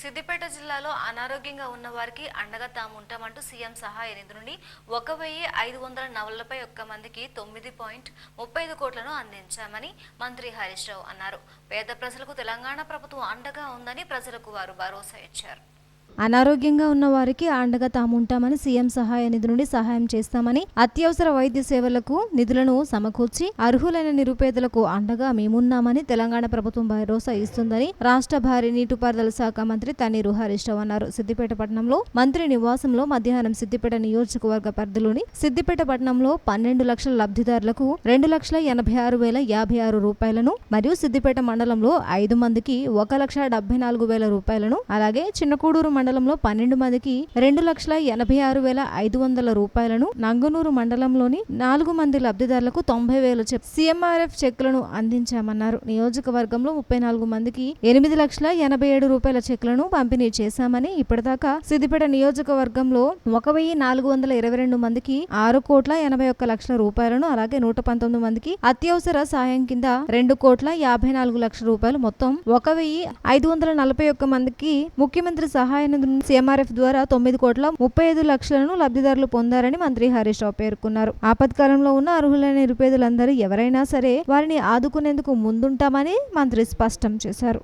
సిద్దిపేట జిల్లాలో అనారోగ్యంగా ఉన్న వారికి అండగా తాము ఉంటామంటూ సీఎం సహాయ నిధి నుండి 1,541 మందికి 9.35 కోట్లను అందించామని మంత్రి హరీష్ రావు అన్నారు. పేద ప్రజలకు తెలంగాణ ప్రభుత్వం అండగా ఉందని ప్రజలకు వారు భరోసా ఇచ్చారు. అనారోగ్యంగా ఉన్న వారికి అండగా తాము ఉంటామని సీఎం సహాయ నిధి నుండి సహాయం చేస్తామని, అత్యవసర వైద్య సేవలకు నిధులను సమకూర్చి అర్హులైన నిరుపేదలకు అండగా మేమున్నామని తెలంగాణ ప్రభుత్వం భరోసా ఇస్తుందని రాష్ట్ర భారీ నీటిపారుదల శాఖ మంత్రి తన్నీరు హరీష్ రావు అన్నారు. సిద్దిపేట పట్టణంలో మంత్రి నివాసంలో మధ్యాహ్నం సిద్దిపేట నియోజకవర్గ పరిధిలోని సిద్దిపేట పట్టణంలో 12 లక్షల లబ్ధిదారులకు 2,86,056 రూపాయలను మరియు సిద్దిపేట మండలంలో 5 మందికి 1,74,000 రూపాయలను, అలాగే చిన్నకూడూరు మండలంలో 12 మందికి 2,86,500 రూపాయలను, నంగునూరు మండలంలోని 4 మంది లబ్ధిదారులకు 90,000 సీఎంఆర్ఎఫ్ చెక్కులను అందించామన్నారు. నియోజకవర్గంలో 34 మందికి 8,87,000 రూపాయల చెక్కులను పంపిణీ చేశామని, ఇప్పటిదాకా సిద్దిపేట నియోజకవర్గంలో 1,422 మందికి 6,81,00,000 రూపాయలను, అలాగే 119 మందికి అత్యవసర సాయం కింద 2,54,00,000 రూపాయలు, మొత్తం 1,541 మందికి ముఖ్యమంత్రి సహాయ సీఎంఆర్ఎఫ్ ద్వారా 9,35,00,000 లబ్ధిదారులు పొందారని మంత్రి హరీష్ రావు పేర్కొన్నారు. ఆపత్కాలంలో ఉన్న అర్హులైన నిరుపేదలందరూ ఎవరైనా సరే వారిని ఆదుకునేందుకు ముందుంటామని మంత్రి స్పష్టం చేశారు.